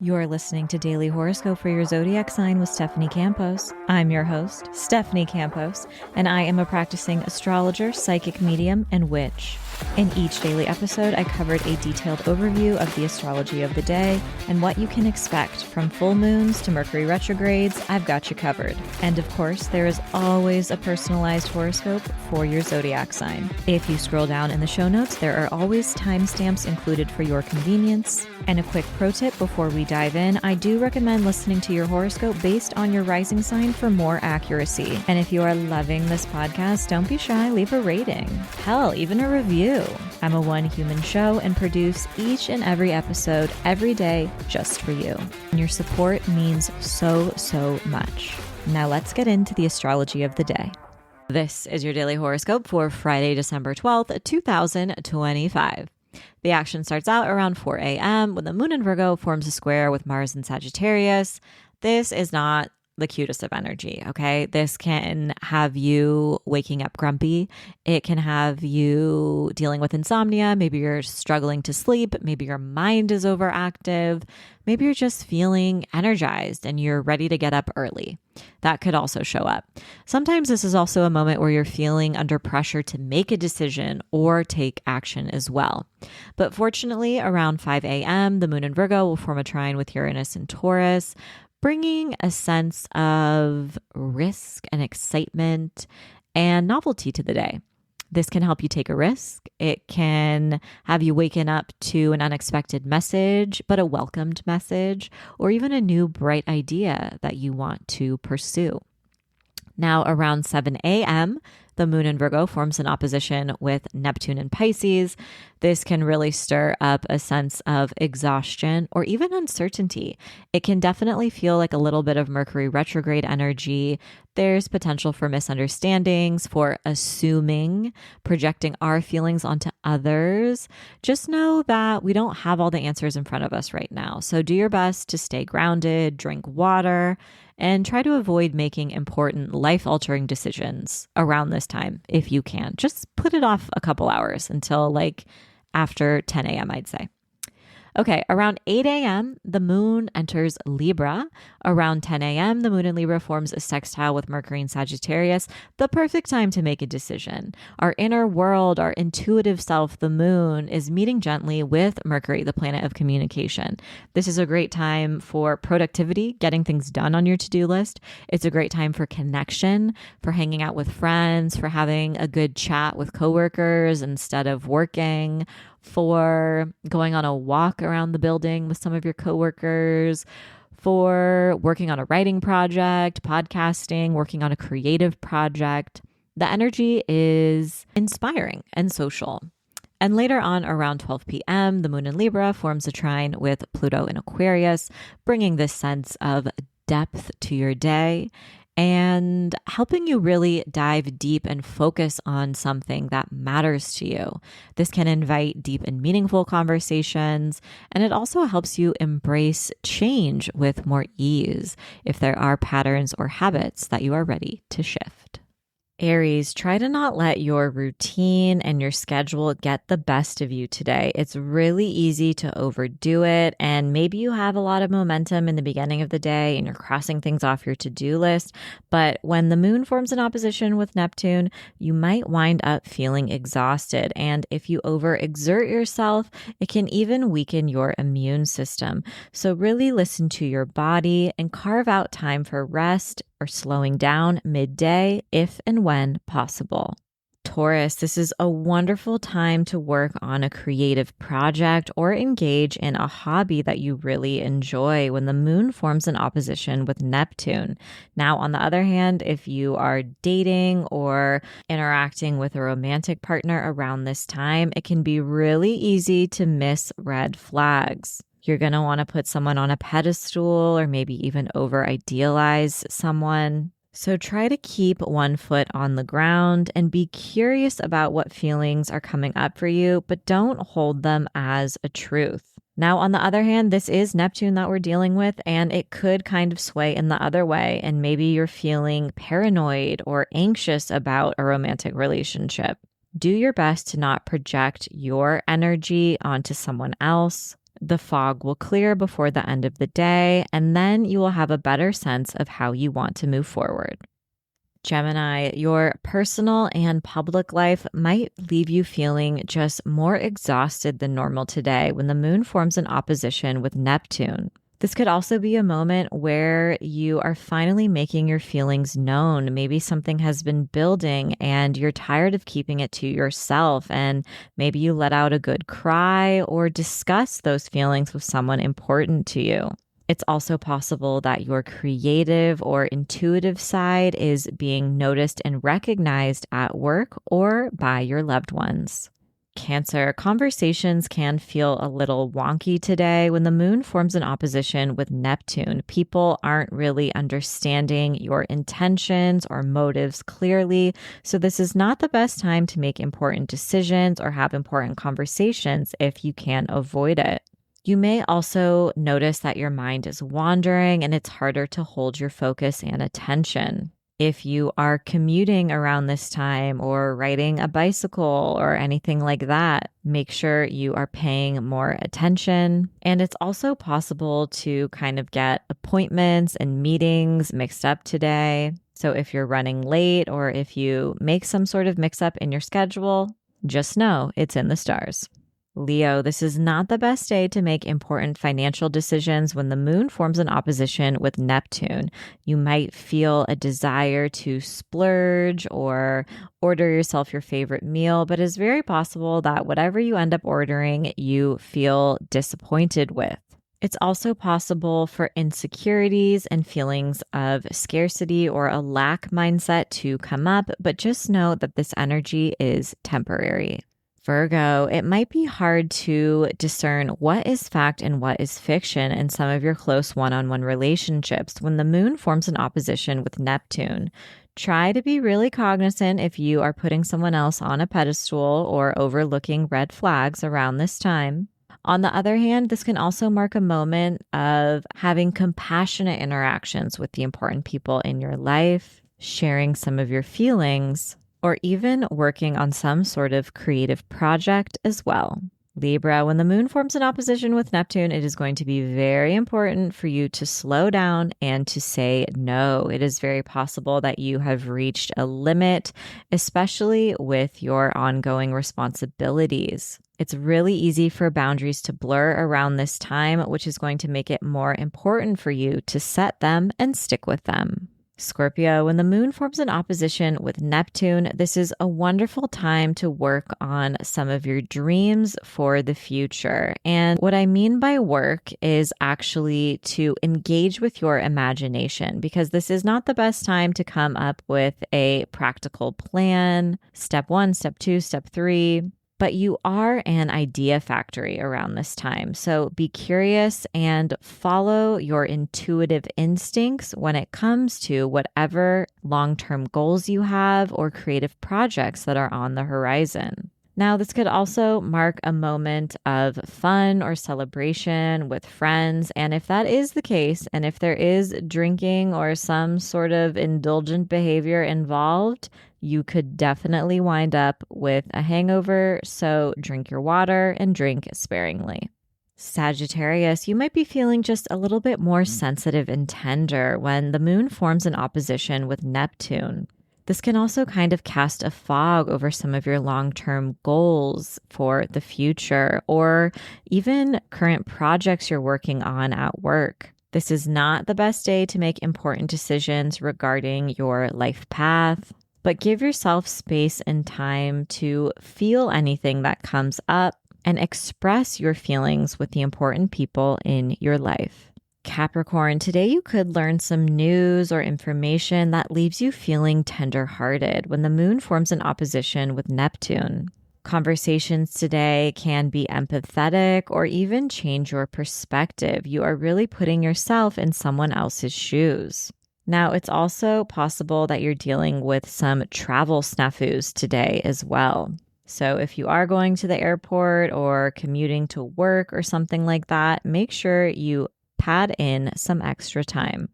You're listening to Daily Horoscope for your zodiac sign with Stephanie Campos. I'm your host, Stephanie Campos, and I am a practicing astrologer, psychic medium, and witch. In each daily episode, I covered a detailed overview of the astrology of the day and what you can expect from full moons to Mercury retrogrades. I've got you covered. And of course, there is always a personalized horoscope for your zodiac sign. If you scroll down in the show notes, there are always timestamps included for your convenience. And a quick pro tip before we dive in, I do recommend listening to your horoscope based on your rising sign for more accuracy. And if you are loving this podcast, don't be shy, leave a rating. Hell, even a review. I'm a one human show and produce each and every episode every day just for you. And your support means so much. Now let's get into the astrology of the day. This is your daily horoscope for Friday, December 12th, 2025. The action starts out around 4 a.m. when the moon in Virgo forms a square with Mars in Sagittarius. This is not the cutest of energy, okay? This can have you waking up grumpy. It can have you dealing with insomnia. Maybe you're struggling to sleep. Maybe your mind is overactive. Maybe you're just feeling energized and you're ready to get up early. That could also show up. Sometimes this is also a moment where you're feeling under pressure to make a decision or take action as well. But fortunately, around 5 a.m., the moon in Virgo will form a trine with Uranus and Taurus, bringing a sense of risk and excitement and novelty to the day. This can help you take a risk. It can have you waken up to an unexpected message, but a welcomed message, or even a new bright idea that you want to pursue. Now, around 7 a.m., the moon in Virgo forms an opposition with Neptune in Pisces. This can really stir up a sense of exhaustion or even uncertainty. It can definitely feel like a little bit of Mercury retrograde energy. There's potential for misunderstandings, for assuming, projecting our feelings onto others. Just know that we don't have all the answers in front of us right now. So do your best to stay grounded, drink water, and try to avoid making important life-altering decisions around this time if you can. Just put it off a couple hours until like after 10 a.m., I'd say. Okay, around 8 a.m., the moon enters Libra. Around 10 a.m., the moon in Libra forms a sextile with Mercury in Sagittarius, the perfect time to make a decision. Our inner world, our intuitive self, the moon, is meeting gently with Mercury, the planet of communication. This is a great time for productivity, getting things done on your to-do list. It's a great time for connection, for hanging out with friends, for having a good chat with coworkers instead of working, for going on a walk around the building with some of your coworkers, for working on a writing project, podcasting, working on a creative project. The energy is inspiring and social. And later on, around 12 p.m., the moon in Libra forms a trine with Pluto in Aquarius, bringing this sense of depth to your day and helping you really dive deep and focus on something that matters to you. This can invite deep and meaningful conversations, and it also helps you embrace change with more ease if there are patterns or habits that you are ready to shift. Aries, try to not let your routine and your schedule get the best of you today. It's really easy to overdo it, and maybe you have a lot of momentum in the beginning of the day and you're crossing things off your to-do list, but when the moon forms an opposition with Neptune, you might wind up feeling exhausted, and if you overexert yourself, it can even weaken your immune system. So really listen to your body and carve out time for rest or slowing down midday if and when possible. Taurus, this is a wonderful time to work on a creative project or engage in a hobby that you really enjoy when the moon forms an opposition with Neptune. Now, on the other hand, if you are dating or interacting with a romantic partner around this time, it can be really easy to miss red flags. You're going to want to put someone on a pedestal or maybe even over-idealize someone. So try to keep one foot on the ground and be curious about what feelings are coming up for you, but don't hold them as a truth. Now, on the other hand, this is Neptune that we're dealing with, and it could kind of sway in the other way. And maybe you're feeling paranoid or anxious about a romantic relationship. Do your best to not project your energy onto someone else. The fog will clear before the end of the day, and then you will have a better sense of how you want to move forward. Gemini, your personal and public life might leave you feeling just more exhausted than normal today when the moon forms an opposition with Neptune. This could also be a moment where you are finally making your feelings known. Maybe something has been building and you're tired of keeping it to yourself, and maybe you let out a good cry or discuss those feelings with someone important to you. It's also possible that your creative or intuitive side is being noticed and recognized at work or by your loved ones. Cancer, conversations can feel a little wonky today when the moon forms an opposition with Neptune. People aren't really understanding your intentions or motives clearly, so this is not the best time to make important decisions or have important conversations if you can avoid it. You may also notice that your mind is wandering and it's harder to hold your focus and attention. If you are commuting around this time or riding a bicycle or anything like that, make sure you are paying more attention. And it's also possible to kind of get appointments and meetings mixed up today. So if you're running late or if you make some sort of mix up in your schedule, just know it's in the stars. Leo, this is not the best day to make important financial decisions when the moon forms an opposition with Neptune. You might feel a desire to splurge or order yourself your favorite meal, but it's very possible that whatever you end up ordering, you feel disappointed with. It's also possible for insecurities and feelings of scarcity or a lack mindset to come up, but just know that this energy is temporary. Virgo, it might be hard to discern what is fact and what is fiction in some of your close one-on-one relationships when the moon forms an opposition with Neptune. Try to be really cognizant if you are putting someone else on a pedestal or overlooking red flags around this time. On the other hand, this can also mark a moment of having compassionate interactions with the important people in your life, sharing some of your feelings, or even working on some sort of creative project as well. Libra, when the moon forms an opposition with Neptune, it is going to be very important for you to slow down and to say no. It is very possible that you have reached a limit, especially with your ongoing responsibilities. It's really easy for boundaries to blur around this time, which is going to make it more important for you to set them and stick with them. Scorpio, when the moon forms an opposition with Neptune, this is a wonderful time to work on some of your dreams for the future. And what I mean by work is actually to engage with your imagination, because this is not the best time to come up with a practical plan, step 1, step 2, step 3. But you are an idea factory around this time. So be curious and follow your intuitive instincts when it comes to whatever long-term goals you have or creative projects that are on the horizon. Now, this could also mark a moment of fun or celebration with friends. And if that is the case, and if there is drinking or some sort of indulgent behavior involved, you could definitely wind up with a hangover. So drink your water and drink sparingly. Sagittarius, you might be feeling just a little bit more sensitive and tender when the moon forms an opposition with Neptune. This can also kind of cast a fog over some of your long-term goals for the future or even current projects you're working on at work. This is not the best day to make important decisions regarding your life path, but give yourself space and time to feel anything that comes up and express your feelings with the important people in your life. Capricorn, today you could learn some news or information that leaves you feeling tender-hearted when the moon forms an opposition with Neptune. Conversations today can be empathetic or even change your perspective. You are really putting yourself in someone else's shoes. Now, it's also possible that you're dealing with some travel snafus today as well. So if you are going to the airport or commuting to work or something like that, make sure you pad in some extra time.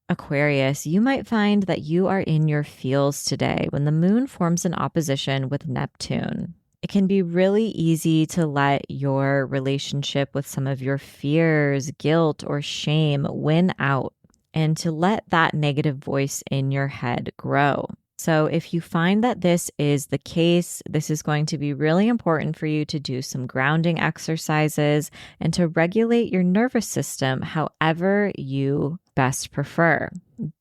Aquarius, you might find that you are in your feels today when the moon forms an opposition with Neptune. It can be really easy to let your relationship with some of your fears, guilt, or shame win out, and to let that negative voice in your head grow. So if you find that this is the case, this is going to be really important for you to do some grounding exercises and to regulate your nervous system however you best prefer.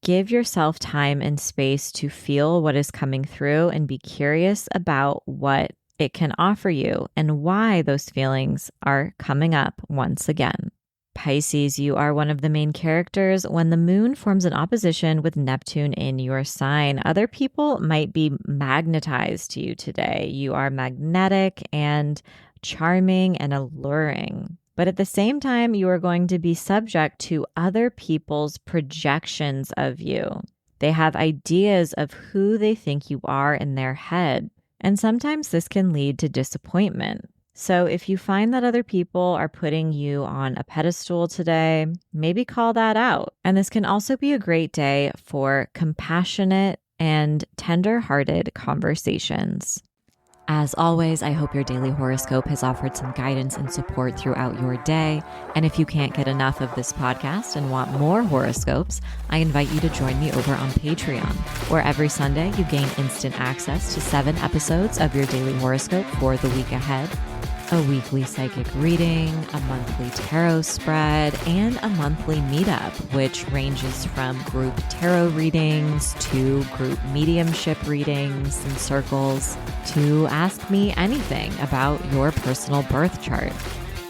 Give yourself time and space to feel what is coming through and be curious about what it can offer you and why those feelings are coming up once again. Pisces, you are one of the main characters when the moon forms an opposition with Neptune in your sign. Other people might be magnetized to you today. You are magnetic and charming and alluring. But at the same time, you are going to be subject to other people's projections of you. They have ideas of who they think you are in their head. And sometimes this can lead to disappointment. So if you find that other people are putting you on a pedestal today, maybe call that out. And this can also be a great day for compassionate and tender-hearted conversations. As always, I hope your daily horoscope has offered some guidance and support throughout your day. And if you can't get enough of this podcast and want more horoscopes, I invite you to join me over on Patreon, where every Sunday you gain instant access to 7 episodes of your daily horoscope for the week ahead, a weekly psychic reading, a monthly tarot spread, and a monthly meetup, which ranges from group tarot readings to group mediumship readings and circles to ask me anything about your personal birth chart.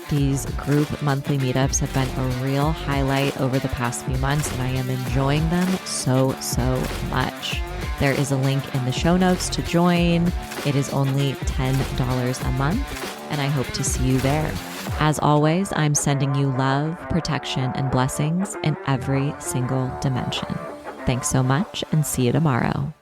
These group monthly meetups have been a real highlight over the past few months, and I am enjoying them so much. There is a link in the show notes to join. It is only $10 a month. And I hope to see you there. As always, I'm sending you love, protection, and blessings in every single dimension. Thanks so much, and see you tomorrow.